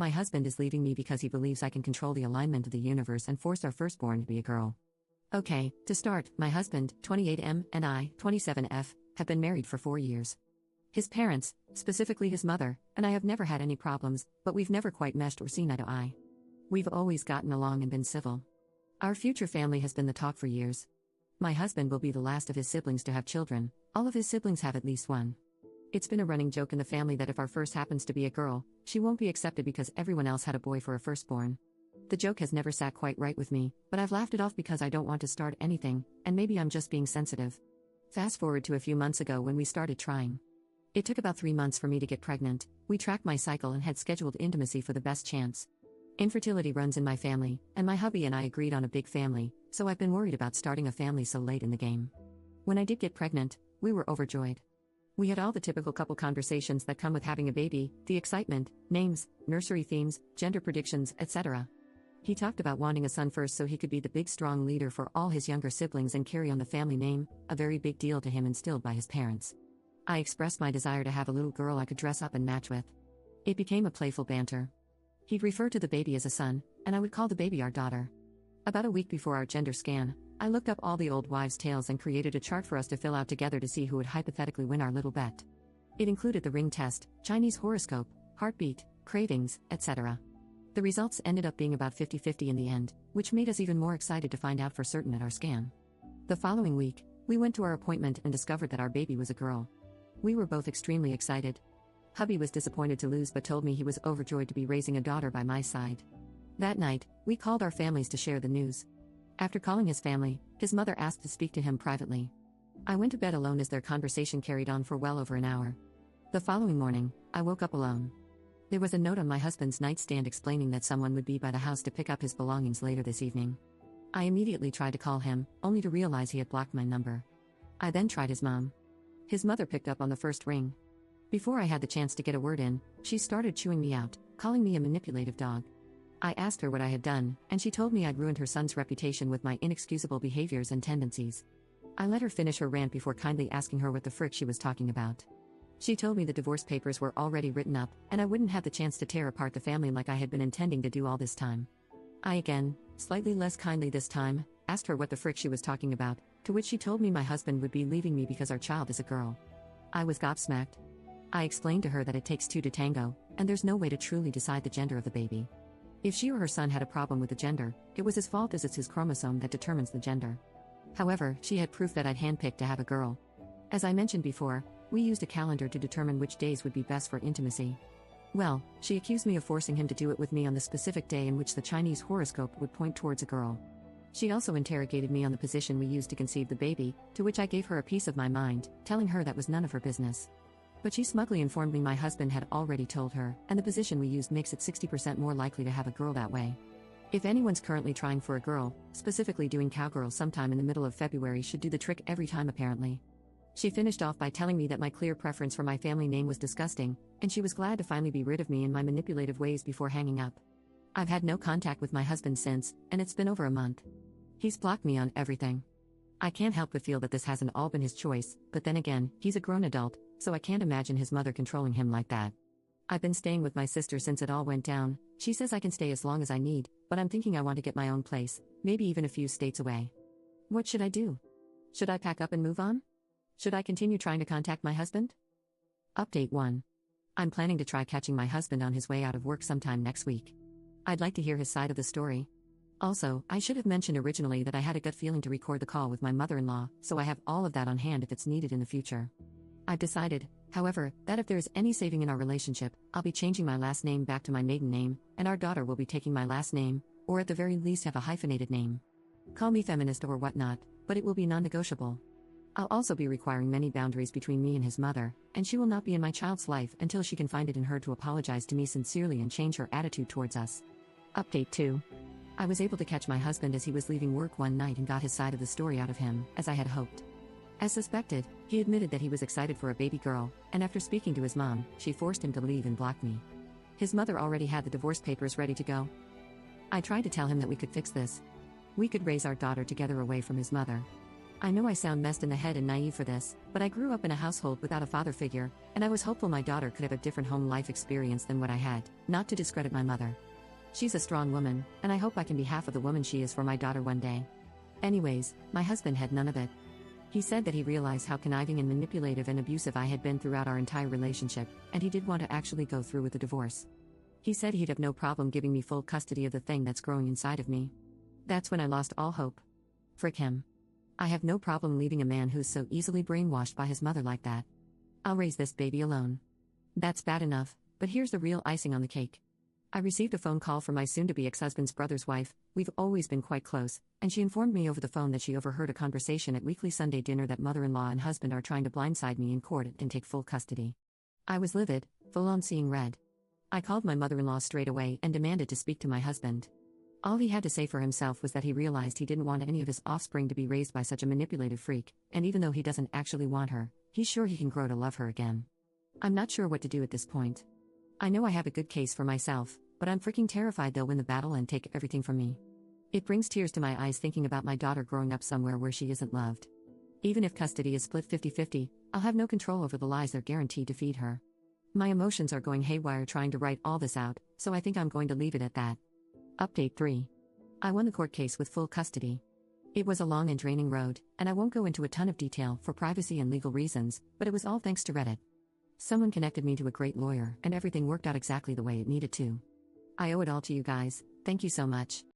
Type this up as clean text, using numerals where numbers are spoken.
My husband is leaving me because he believes I can control the alignment of the universe and force our firstborn to be a girl. Okay, to start, my husband, 28M, and I, 27F, have been married for 4 years. His parents, specifically his mother, and I have never had any problems, but we've never quite meshed or seen eye to eye. We've always gotten along and been civil. Our future family has been the talk for years. My husband will be the last of his siblings to have children. All of his siblings have at least one. It's been a running joke in the family that if our first happens to be a girl, she won't be accepted because everyone else had a boy for a firstborn. The joke has never sat quite right with me, but I've laughed it off because I don't want to start anything, and maybe I'm just being sensitive. Fast forward to a few months ago when we started trying. It took about 3 months for me to get pregnant. We tracked my cycle and had scheduled intimacy for the best chance. Infertility runs in my family, and my hubby and I agreed on a big family, so I've been worried about starting a family so late in the game. When I did get pregnant, we were overjoyed. We had all the typical couple conversations that come with having a baby, the excitement, names, nursery themes, gender predictions, etc. He talked about wanting a son first so he could be the big strong leader for all his younger siblings and carry on the family name, a very big deal to him instilled by his parents. I expressed my desire to have a little girl I could dress up and match with. It became a playful banter. He'd refer to the baby as a son, and I would call the baby our daughter. About a week before our gender scan, I looked up all the old wives' tales and created a chart for us to fill out together to see who would hypothetically win our little bet. It included the ring test, Chinese horoscope, heartbeat, cravings, etc. The results ended up being about 50-50 in the end, which made us even more excited to find out for certain at our scan. The following week, we went to our appointment and discovered that our baby was a girl. We were both extremely excited. Hubby was disappointed to lose but told me he was overjoyed to be raising a daughter by my side. That night, we called our families to share the news. After calling his family, his mother asked to speak to him privately. I went to bed alone as their conversation carried on for well over an hour. The following morning, I woke up alone. There was a note on my husband's nightstand explaining that someone would be by the house to pick up his belongings later this evening. I immediately tried to call him, only to realize he had blocked my number. I then tried his mom. His mother picked up on the first ring. Before I had the chance to get a word in, she started chewing me out, calling me a manipulative dog. I asked her what I had done, and she told me I'd ruined her son's reputation with my inexcusable behaviors and tendencies. I let her finish her rant before kindly asking her what the frick she was talking about. She told me the divorce papers were already written up, and I wouldn't have the chance to tear apart the family like I had been intending to do all this time. I again, slightly less kindly this time, asked her what the frick she was talking about, to which she told me my husband would be leaving me because our child is a girl. I was gobsmacked. I explained to her that it takes two to tango, and there's no way to truly decide the gender of the baby. If she or her son had a problem with the gender, it was his fault as it's his chromosome that determines the gender. However, she had proof that I'd handpicked to have a girl. As I mentioned before, we used a calendar to determine which days would be best for intimacy. Well, she accused me of forcing him to do it with me on the specific day in which the Chinese horoscope would point towards a girl. She also interrogated me on the position we used to conceive the baby, to which I gave her a piece of my mind, telling her that was none of her business. But she smugly informed me my husband had already told her, and the position we used makes it 60% more likely to have a girl that way. If anyone's currently trying for a girl, specifically doing cowgirl sometime in the middle of February should do the trick every time apparently. She finished off by telling me that my clear preference for my family name was disgusting, and she was glad to finally be rid of me and my manipulative ways before hanging up. I've had no contact with my husband since, and it's been over a month. He's blocked me on everything. I can't help but feel that this hasn't all been his choice, but then again, he's a grown adult, so I can't imagine his mother controlling him like that. I've been staying with my sister since it all went down. She says I can stay as long as I need, but I'm thinking I want to get my own place, maybe even a few states away. What should I do? Should I pack up and move on? Should I continue trying to contact my husband? Update 1. I'm planning to try catching my husband on his way out of work sometime next week. I'd like to hear his side of the story. Also, I should have mentioned originally that I had a gut feeling to record the call with my mother-in-law, so I have all of that on hand if it's needed in the future. I've decided, however, that if there is any saving in our relationship, I'll be changing my last name back to my maiden name, and our daughter will be taking my last name, or at the very least have a hyphenated name. Call me feminist or whatnot, but it will be non-negotiable. I'll also be requiring many boundaries between me and his mother, and she will not be in my child's life until she can find it in her to apologize to me sincerely and change her attitude towards us. Update 2. I was able to catch my husband as he was leaving work one night and got his side of the story out of him, as I had hoped. As suspected, he admitted that he was excited for a baby girl, and after speaking to his mom, she forced him to leave and block me. His mother already had the divorce papers ready to go. I tried to tell him that we could fix this. We could raise our daughter together away from his mother. I know I sound messed in the head and naive for this, but I grew up in a household without a father figure, and I was hopeful my daughter could have a different home life experience than what I had, not to discredit my mother. She's a strong woman, and I hope I can be half of the woman she is for my daughter one day. Anyways, my husband had none of it. He said that he realized how conniving and manipulative and abusive I had been throughout our entire relationship, and he did want to actually go through with the divorce. He said he'd have no problem giving me full custody of the thing that's growing inside of me. That's when I lost all hope. Frick him. I have no problem leaving a man who's so easily brainwashed by his mother like that. I'll raise this baby alone. That's bad enough, but here's the real icing on the cake. I received a phone call from my soon-to-be ex-husband's brother's wife. We've always been quite close, and she informed me over the phone that she overheard a conversation at weekly Sunday dinner that mother-in-law and husband are trying to blindside me in court and take full custody. I was livid, full on seeing red. I called my mother-in-law straight away and demanded to speak to my husband. All he had to say for himself was that he realized he didn't want any of his offspring to be raised by such a manipulative freak, and even though he doesn't actually want her, he's sure he can grow to love her again. I'm not sure what to do at this point. I know I have a good case for myself, but I'm freaking terrified they'll win the battle and take everything from me. It brings tears to my eyes thinking about my daughter growing up somewhere where she isn't loved. Even if custody is split 50-50, I'll have no control over the lies they're guaranteed to feed her. My emotions are going haywire trying to write all this out, so I think I'm going to leave it at that. Update 3. I won the court case with full custody. It was a long and draining road, and I won't go into a ton of detail for privacy and legal reasons, but it was all thanks to Reddit. Someone connected me to a great lawyer, and everything worked out exactly the way it needed to. I owe it all to you guys, thank you so much.